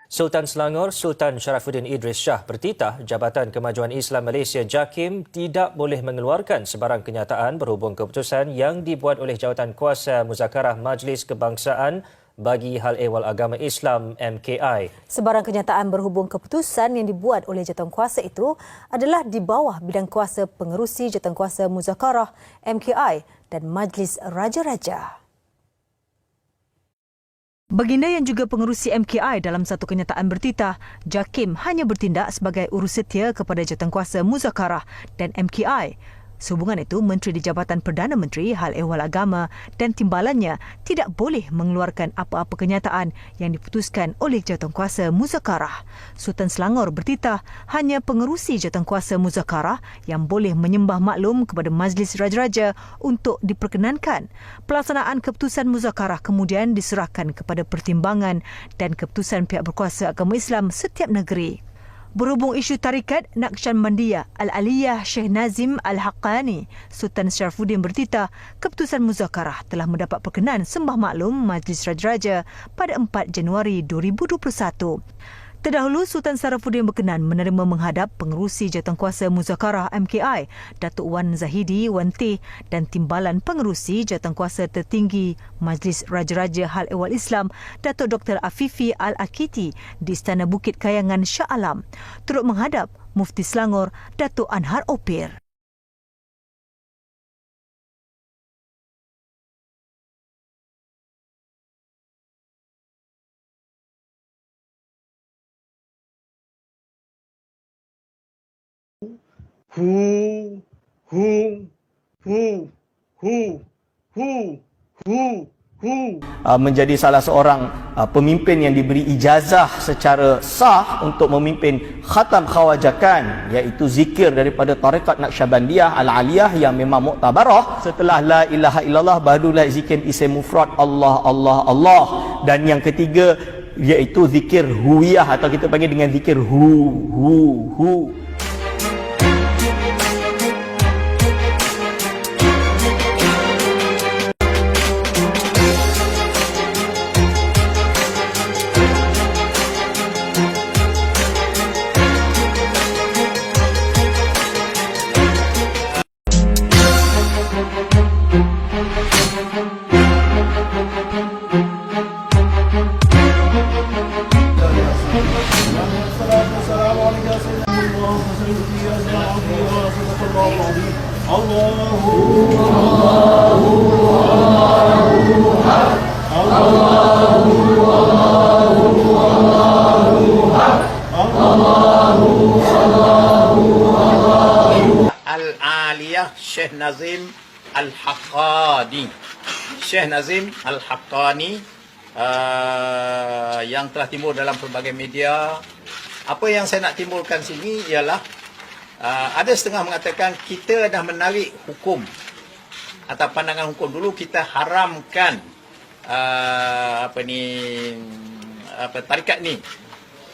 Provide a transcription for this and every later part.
Sultan Selangor Sultan Sharafuddin Idris Shah bertitah Jabatan Kemajuan Islam Malaysia JAKIM tidak boleh mengeluarkan sebarang kenyataan berhubung keputusan yang dibuat oleh Jawatan Kuasa Muzakarah Majlis Kebangsaan bagi Hal Ehwal Agama Islam MKI. Sebarang kenyataan berhubung keputusan yang dibuat oleh Jawatankuasa itu adalah di bawah bidang kuasa pengerusi Jawatankuasa Muzakarah MKI dan Majlis Raja-Raja. Baginda yang juga pengerusi MKI dalam satu kenyataan bertitah, JAKIM hanya bertindak sebagai urus setia kepada Jawatankuasa Muzakarah dan MKI. Sehubungan itu, Menteri di Jabatan Perdana Menteri Hal Ehwal Agama dan timbalannya tidak boleh mengeluarkan apa-apa kenyataan yang diputuskan oleh Jawatankuasa Muzakarah. Sultan Selangor bertitah hanya pengerusi Jawatankuasa Muzakarah yang boleh menyembah maklum kepada Majlis Raja-Raja untuk diperkenankan. Pelaksanaan keputusan Muzakarah kemudian diserahkan kepada pertimbangan dan keputusan pihak berkuasa agama Islam setiap negeri. Berhubung isu tarikat Naqsyabandiyah Al-Aliyah Sheikh Nazim Al-Haqqani, Sultan Sharafuddin bertitah keputusan Muzakarah telah mendapat perkenan sembah maklum Majlis Raja-Raja pada 4 Januari 2021. Terdahulu, Sultan Sharafuddin berkenan menerima menghadap pengerusi Jawatankuasa Muzakarah MKI, Datuk Wan Zahidi Wan Teh dan timbalan pengerusi Jawatankuasa tertinggi Majlis Raja-Raja Hal Ehwal Islam, Datuk Dr. Afifi Al-Akiti di Istana Bukit Kayangan Shah Alam. Turut menghadap Mufti Selangor, Datuk Anhar Opir. Menjadi salah seorang pemimpin yang diberi ijazah secara sah untuk memimpin khatam khawajakan, iaitu zikir daripada tarekat Naqsyabandiyah Al-Aliyah yang memang muktabarah. Setelah la ilaha illallah barulah zikir isim mufrad Allah Allah Allah, dan yang ketiga iaitu zikir huwiyah atau kita panggil dengan zikir hu. Al-Aliyah Sheikh Nazim Al-Haqqani. Sheikh Nazim Al-Haqqani yang telah timbul dalam pelbagai media. Apa yang saya nak timbulkan sini ialah ada setengah mengatakan kita dah menarik hukum atau pandangan hukum. Dulu kita haramkan tarikat ni.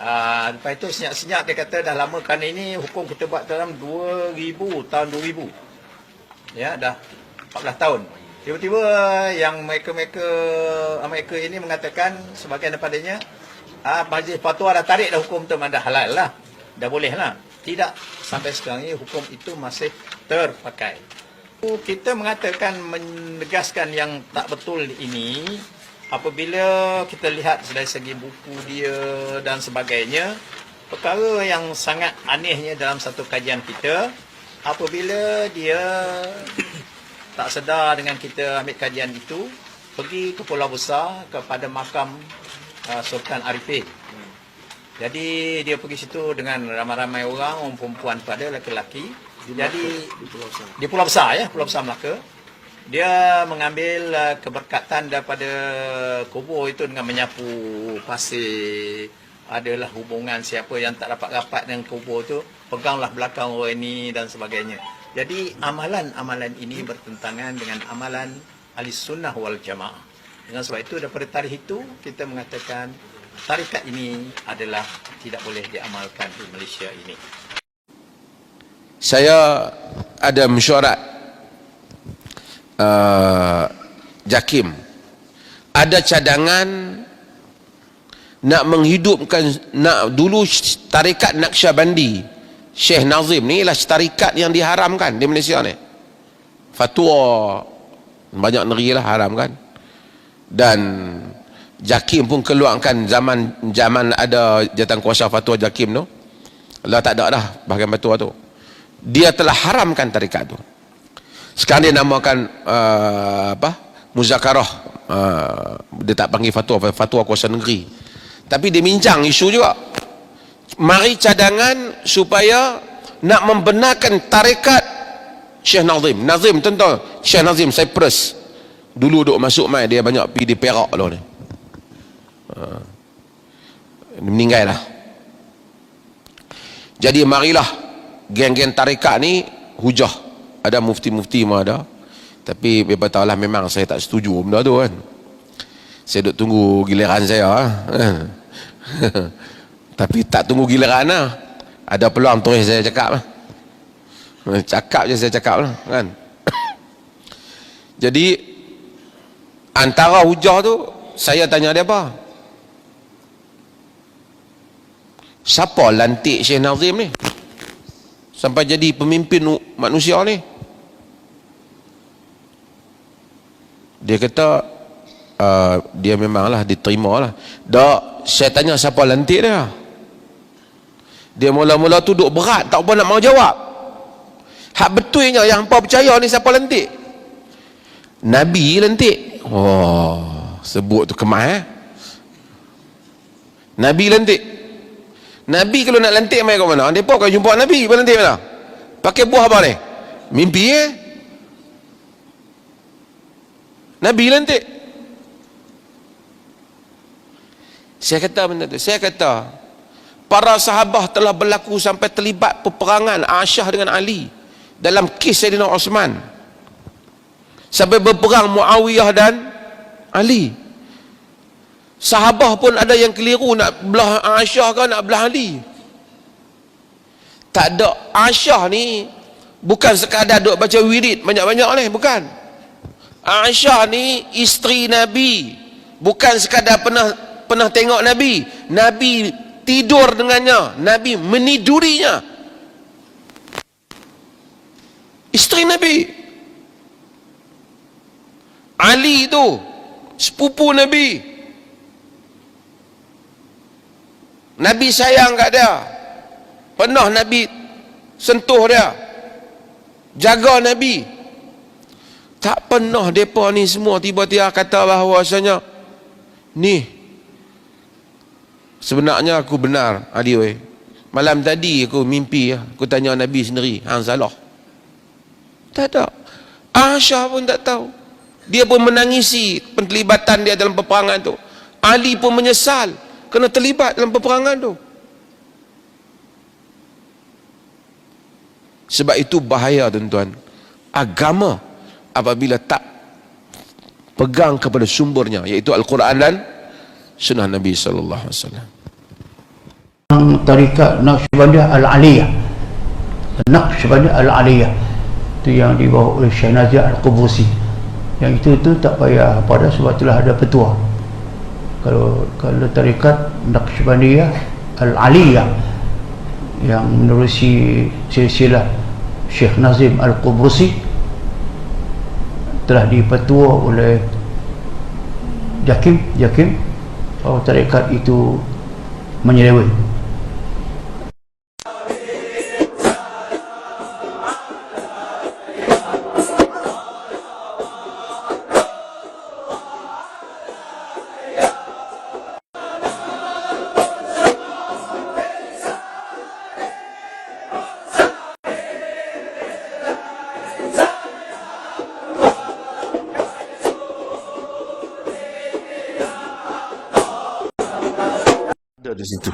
Lepas itu senyap-senyap dia kata dah lama kerana ini hukum kita buat dalam tahun 2000. Ya, dah 14 tahun. Tiba-tiba yang mereka ini mengatakan sebahagian daripadanya Majlis Fatwa dah tarik dah hukum tu, dah halal lah, dah boleh lah. Tidak, sampai sekarang ini hukum itu masih terpakai. Kita mengatakan, menegaskan yang tak betul ini apabila kita lihat dari segi buku dia dan sebagainya. Perkara yang sangat anehnya dalam satu kajian kita, apabila dia tak sedar dengan kita ambil kajian itu, pergi ke Pulau Besar kepada makam Sultan Arifin. Jadi dia pergi situ dengan ramai-ramai orang perempuan pada lelaki-lelaki. Jadi di Pulau Besar, ya, Pulau Besar Melaka. Dia mengambil keberkatan daripada kubur itu dengan menyapu pasir. Adalah hubungan siapa yang tak dapat rapat dengan kubur itu, peganglah belakang orang ini dan sebagainya. Jadi amalan-amalan ini bertentangan dengan amalan Ahli Sunnah wal Jamaah. Dengan sebab itu daripada tarikh itu kita mengatakan tarikat ini adalah tidak boleh diamalkan di Malaysia ini. Saya ada mesyuarat JAKIM. Ada cadangan nak menghidupkan, dulu tarikat Naqsyabandi, Syekh Nazim ni ialah tarikat yang diharamkan di Malaysia ni. Fatwa banyak negeri lah haramkan. Dan JAKIM pun keluarkan zaman ada jawatankuasa fatwa JAKIM tu. Allah tak ada dah bahagian fatwa tu. Dia telah haramkan tarikat tu. Sekarang dia namakan muzakarah. Dia tak panggil fatwa kuasa negeri. Tapi dia bincang isu juga. Mari cadangan supaya nak membenarkan tarikat Syekh Nazim. Nazim tentu Syekh Nazim Cyprus. Dulu duk masuk mai dia banyak pergi di Perak lah ni. Meninggal lah. Jadi marilah geng-geng tarikat ni hujah. Ada mufti-mufti pun ada. Tapi beberapa tahulah memang saya tak setuju benda tu kan. Saya duk tunggu giliran saya tapi tak tunggu giliran lah. Ada peluang terus saya cakap lah. Cakap je saya cakap lah kan. Jadi antara hujah tu saya tanya dia apa? Siapa lantik Syekh Nazim ni sampai jadi pemimpin manusia ni? Dia kata dia memanglah diterima lah. Dak, saya tanya siapa lantik dia. Dia mula-mula tu duk berat, tak apa nak mau jawab. Hak betulnya yang hampa percaya ni siapa lantik? Nabi lantik. Oh, sebut tu kemas Nabi lantik. Nabi kalau nak lantik mai kat mana? Depa kau jumpa Nabi lantik mana? Pakai buah apa ni? Mimpi Nabi lantik. Saya kata benda tu. Saya kata para sahabat telah berlaku sampai terlibat peperangan Aisyah dengan Ali dalam kes Sayyidina Osman. Sampai berperang Muawiyah dan Ali. Sahabat pun ada yang keliru nak belah Aisyah ke nak belah Ali. Tak ada. Aisyah ni bukan sekadar duk baca wirid banyak-banyak ni, bukan. Aisyah ni isteri Nabi, bukan sekadar pernah tengok Nabi. Nabi tidur dengannya, Nabi menidurinya. Isteri Nabi. Ali tu sepupu Nabi. Nabi sayang kat dia. Pernah Nabi sentuh dia, jaga Nabi. Tak pernah mereka ni semua tiba-tiba kata bahawasanya ni sebenarnya aku benar Ali weh. Malam tadi aku mimpi, aku tanya Nabi sendiri, hang salah. Tak ada. Aisyah pun tak tahu. Dia pun menangisi penterlibatan dia dalam peperangan tu. Ali pun menyesal kena terlibat dalam peperangan tu. Sebab itu bahaya tuan-tuan. Agama apabila tak pegang kepada sumbernya, iaitu Al-Quran dan Sunnah Nabi sallallahu alaihi wasallam. Tarikat Naqsyabandiyah Al-Aliyah. Naqsyabandiyah Al-Aliyah itu yang dibawa oleh Syekh Nazim Al-Qubrasi. Yang itu tak payah pada, sebab itulah ada petua. Kalau tarikat Naqsyabandiyah Al-Aliyah yang menerusi silsilah Syekh Nazim Al-Qubrasi telah dipetua oleh JAKIM bahawa tarikat itu menyeleweng. Di situ.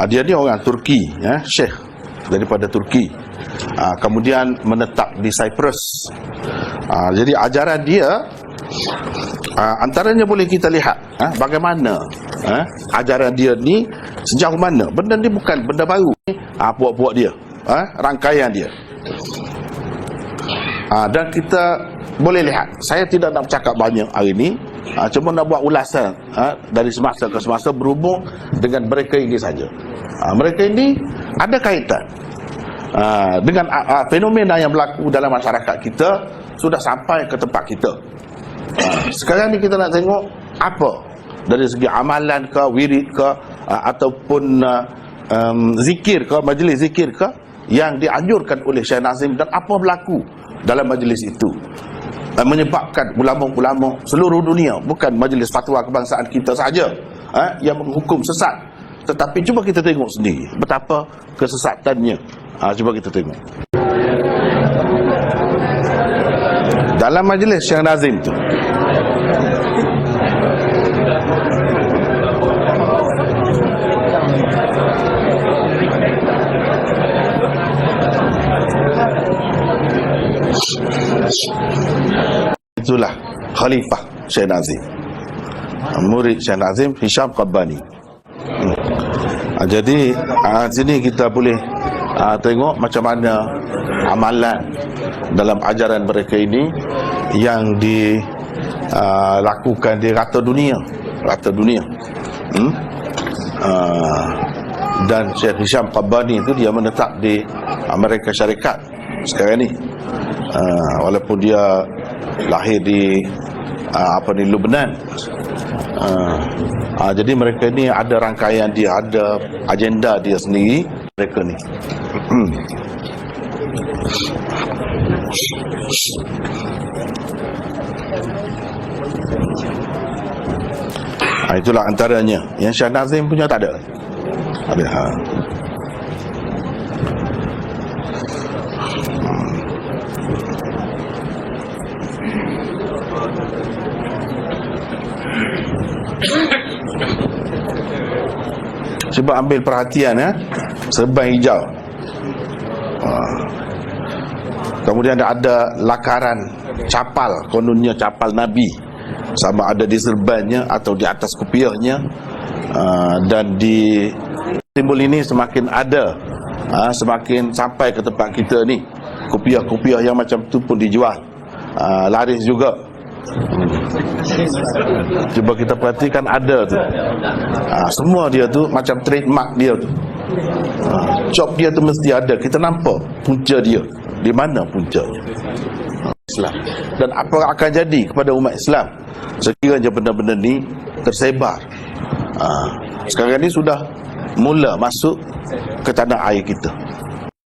Dia ni orang Turki, Syekh daripada Turki. Kemudian menetap di Cyprus. Jadi ajaran dia antaranya boleh kita lihat bagaimana ajaran dia ni sejauh mana. Benda ni bukan benda baru. Puak-puak dia, rangkaian dia. Dan kita boleh lihat. Saya tidak nak bercakap banyak hari ni. cuma nak buat ulasan dari semasa ke semasa berhubung dengan mereka ini saja. Mereka ini ada kaitan dengan fenomena yang berlaku dalam masyarakat kita, sudah sampai ke tempat kita. Sekarang ni kita nak tengok apa dari segi amalan ke, wirid ke, ataupun zikir ke, majlis zikir ke yang dianjurkan oleh Syekh Nazim, dan apa berlaku dalam majlis itu menyebabkan ulama-ulama seluruh dunia, bukan majlis fatwa kebangsaan kita saja yang menghukum sesat, tetapi cuba kita tengok sendiri betapa kesesatannya. Cuba kita tengok dalam majlis Syekh Nazim tu. Itulah Khalifah Syekh Nazim, murid Syekh Nazim, Hisham Qabbani. Jadi sini kita boleh tengok macam mana amalan dalam ajaran mereka ini yang dilakukan di rata dunia. Dan Syekh Hisham Qabbani itu dia menetap di Amerika Syarikat sekarang ni, walaupun dia lahir di Lebanon. Jadi mereka ni ada rangkaian dia, ada agenda dia sendiri mereka ni. Itulah antaranya. Yang Syekh Nazim punya tak ada. Cuba ambil perhatian serban hijau. Kemudian ada lakaran capal, kononnya capal Nabi, sama ada di serbannya atau di atas kopiahnya. Dan di simbol ini semakin ada, semakin sampai ke tempat kita ni. Kopiah-kopiah yang macam tu pun dijual, laris juga. Cuba kita perhatikan, ada tu. Semua dia tu macam trademark dia tu. Job dia tu mesti ada. Kita nampak punca dia. Di mana puncanya? Islam. Dan apa akan jadi kepada umat Islam sekiranya benda-benda ni tersebar? Sekarang ni sudah mula masuk ke tanah air kita.